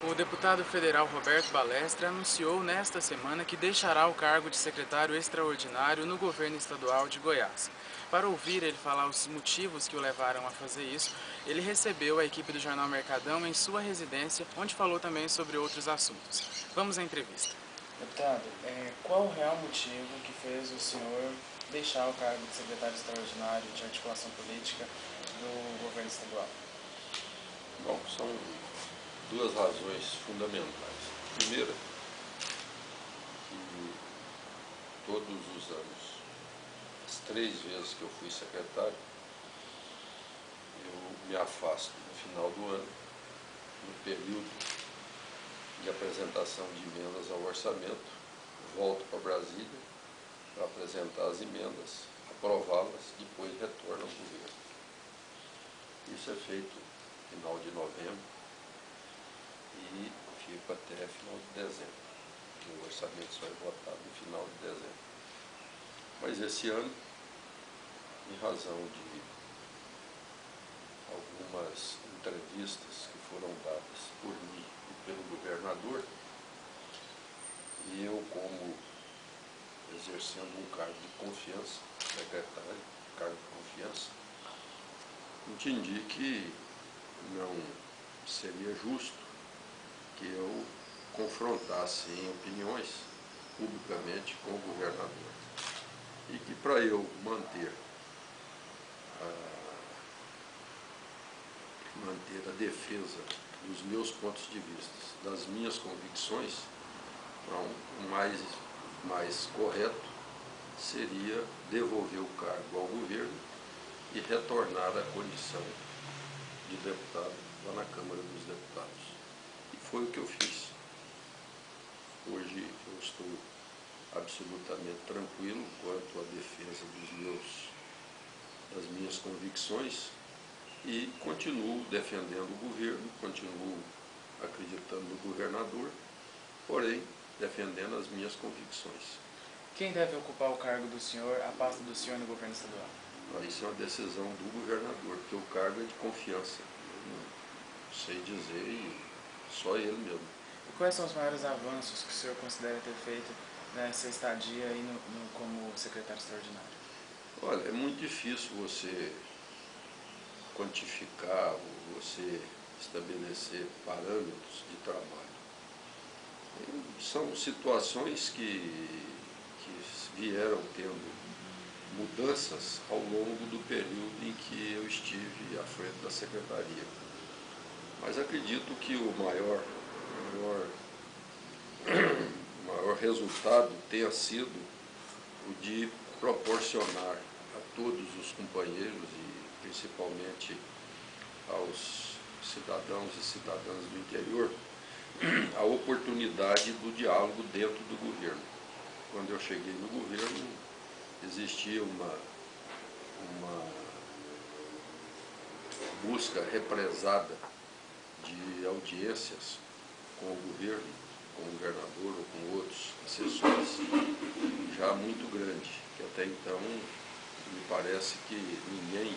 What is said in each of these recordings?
O deputado federal Roberto Balestra anunciou nesta semana que deixará o cargo de secretário extraordinário no governo estadual de Goiás. Para ouvir ele falar os motivos que o levaram a fazer isso, ele recebeu a equipe do jornal Mercadão em sua residência, onde falou também sobre outros assuntos. Vamos à entrevista. Deputado, qual o real motivo que fez o senhor deixar o cargo de secretário extraordinário de articulação política do governo estadual? Bom, são duas razões fundamentais. Primeira, que todos os anos, as 3 vezes que eu fui secretário, eu me afasto no final do ano, no período de apresentação de emendas ao orçamento, volto para Brasília para apresentar as emendas, aprová-las, depois retorno ao governo. Isso é feito no final de novembro e fico até final de dezembro. O orçamento só é votado no final de dezembro. Mas esse ano, em razão de algumas entrevistas que foram dadas por mim e pelo governador, e eu, como exercendo um cargo de confiança, secretário, cargo de confiança, entendi que não seria justo que eu confrontasse em opiniões publicamente com o governador. E que para eu manter a defesa dos meus pontos de vista, das minhas convicções, o mais correto seria devolver o cargo ao governo e retornar à condição de deputado lá na Câmara dos Deputados. E foi o que eu fiz. Hoje eu estou absolutamente tranquilo quanto à defesa das minhas convicções e continuo defendendo o governo, continuo acreditando no governador, porém defendendo as minhas convicções. Quem deve ocupar o cargo do senhor, a pasta do senhor no governo estadual? Isso é uma decisão do governador, porque o cargo é de confiança. Eu não sei dizer e só ele mesmo. E quais são os maiores avanços que o senhor considera ter feito nessa estadia aí como secretário extraordinário? Olha, é muito difícil você quantificar ou você estabelecer parâmetros de trabalho. São situações que vieram tendo mudanças ao longo do período em que eu estive à frente da secretaria. Mas acredito que o maior resultado tenha sido o de proporcionar a todos os companheiros e principalmente aos cidadãos e cidadãs do interior a oportunidade do diálogo dentro do governo. Quando eu cheguei no governo, existia uma busca represada de audiências com o governo, com o governador ou com outros assessores, já muito grande, que até então me parece que ninguém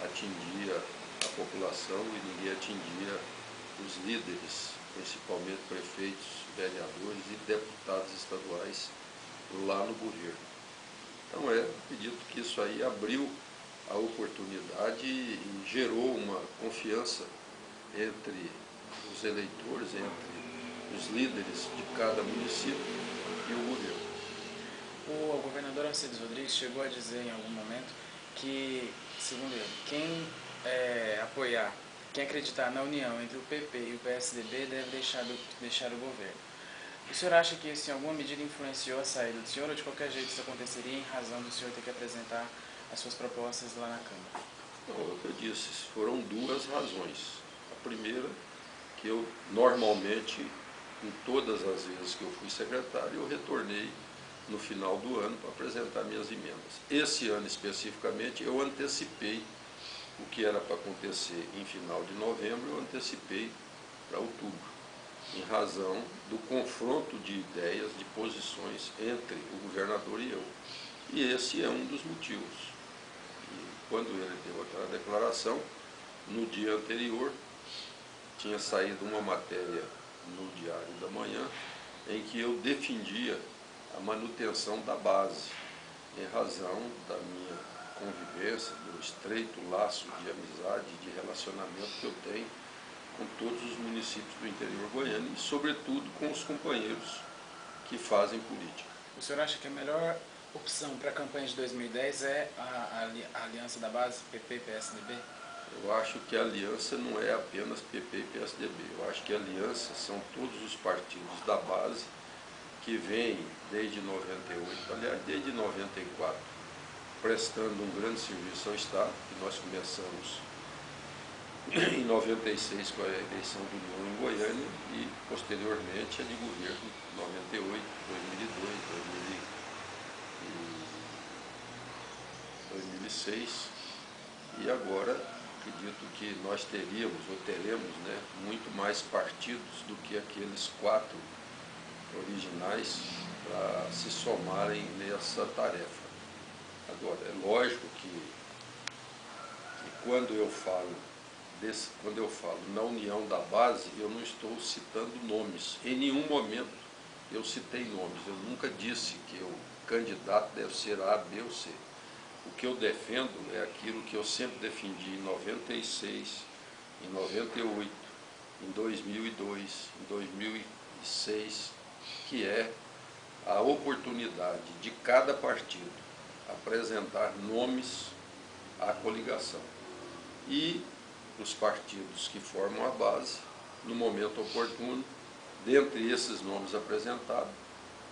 atingia a população e ninguém atingia os líderes, principalmente prefeitos, vereadores e deputados estaduais lá no governo. Então acredito que isso aí abriu a oportunidade e gerou uma confiança entre os eleitores, entre os líderes de cada município e o governo. O governador Alcides Rodrigues chegou a dizer em algum momento que, segundo ele, quem acreditar na união entre o PP e o PSDB deve deixar o governo. O senhor acha que isso em alguma medida influenciou a saída do senhor ou de qualquer jeito isso aconteceria em razão do senhor ter que apresentar as suas propostas lá na Câmara? Não, o que eu disse, foram duas razões. A primeira, que eu normalmente, em todas as vezes que eu fui secretário, eu retornei no final do ano para apresentar minhas emendas. Esse ano especificamente eu antecipei o que era para acontecer em final de novembro, eu antecipei para outubro, em razão do confronto de ideias, de posições entre o governador e eu. E esse é um dos motivos. E quando ele deu aquela declaração, no dia anterior, tinha saído uma matéria que eu defendia a manutenção da base, em razão da minha convivência, do estreito laço de amizade, de relacionamento que eu tenho com todos os municípios do interior goiano e, sobretudo, com os companheiros que fazem política. O senhor acha que a melhor opção para a campanha de 2010 é a aliança da base PP-PSDB? Eu acho que a aliança não é apenas PP e PSDB. Eu acho que a aliança são todos os partidos da base que vêm desde 98, aliás, desde 94, prestando um grande serviço ao Estado, que nós começamos em 96 com a eleição do União em Goiânia e, posteriormente, a de governo 98, 2002, 2006 e agora acredito que nós teríamos ou teremos, né, muito mais partidos do que aqueles 4 originais para se somarem nessa tarefa. Agora, é lógico que quando eu falo na união da base, eu não estou citando nomes. Em nenhum momento eu citei nomes. Eu nunca disse que o candidato deve ser A, B ou C. O que eu defendo é aquilo que eu sempre defendi em 96, em 98, em 2002, em 2006, que é a oportunidade de cada partido apresentar nomes à coligação. E os partidos que formam a base, no momento oportuno, dentre esses nomes apresentados,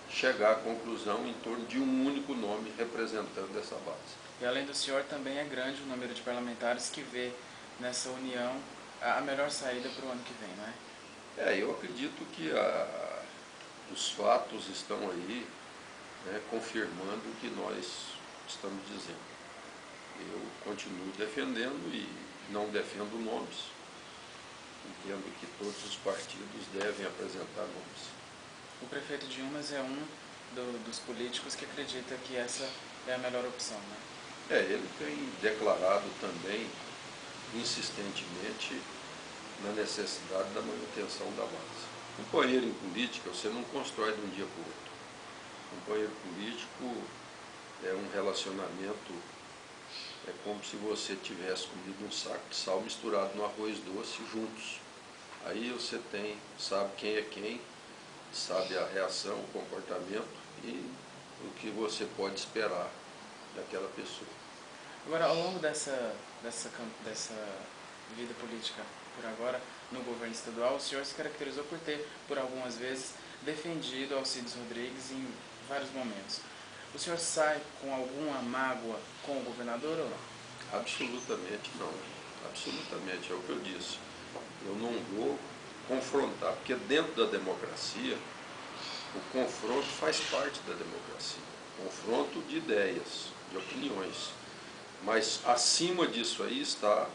chegar à conclusão em torno de um único nome representando essa base. E além do senhor, também é grande o número de parlamentares que vê nessa união a melhor saída para o ano que vem, não é? Eu acredito que os fatos estão aí, né, confirmando o que nós estamos dizendo. Eu continuo defendendo e não defendo nomes. Entendo que todos os partidos devem apresentar nomes. O prefeito Dilmas é um dos políticos que acredita que essa é a melhor opção, né? Ele tem declarado também, insistentemente, na necessidade da manutenção da base. Companheiro em política, você não constrói de um dia para o outro. Companheiro político é um relacionamento, é como se você tivesse comido um saco de sal misturado no arroz doce juntos. Aí você sabe quem é quem, sabe a reação, o comportamento e o que você pode esperar daquela pessoa. Agora, ao longo dessa vida política por agora, no governo estadual, o senhor se caracterizou por ter, por algumas vezes, defendido Alcides Rodrigues em vários momentos. O senhor sai com alguma mágoa com o governador ou não? Absolutamente não. Absolutamente, é o que eu disse. Eu não vou confrontar, porque dentro da democracia, o confronto faz parte da democracia. Confronto de ideias, de opiniões. Mas acima disso aí está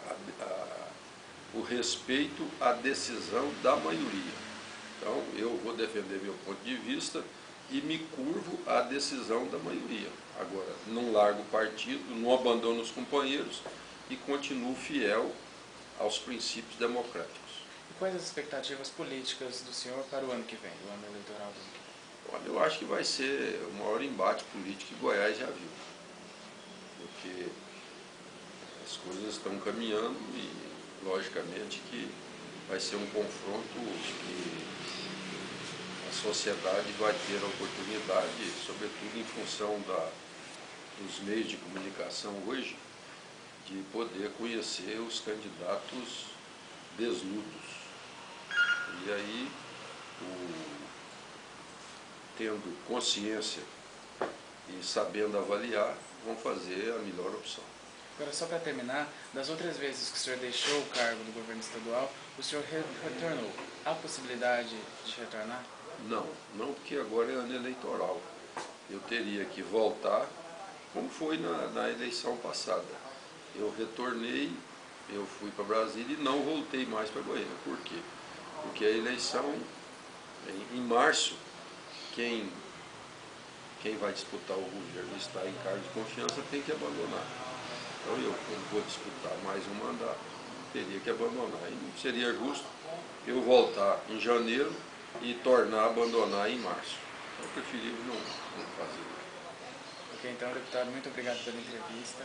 o respeito à decisão da maioria. Então, eu vou defender meu ponto de vista e me curvo à decisão da maioria. Agora, não largo o partido, não abandono os companheiros e continuo fiel aos princípios democráticos. E quais as expectativas políticas do senhor para o ano que vem, o ano eleitoral do ano que vem? Olha, eu acho que vai ser o maior embate político que Goiás já viu. Porque as coisas estão caminhando e, logicamente, que vai ser um confronto que a sociedade vai ter a oportunidade, sobretudo em função dos meios de comunicação hoje, de poder conhecer os candidatos desnudos. E aí, tendo consciência e sabendo avaliar, vão fazer a melhor opção. Agora, só para terminar, das outras vezes que o senhor deixou o cargo do governo estadual, o senhor retornou. Há possibilidade de retornar? Não, porque agora é ano eleitoral. Eu teria que voltar, como foi na eleição passada. Eu retornei, eu fui para Brasília e não voltei mais para Goiânia. Por quê? Porque a eleição, em março, quem vai disputar o governo e está em cargo de confiança tem que abandonar. Então eu, como vou disputar mais um mandato, teria que abandonar. E não seria justo eu voltar em janeiro e tornar a abandonar em março. Então, é preferível não fazer. Ok, então, deputado, muito obrigado pela entrevista.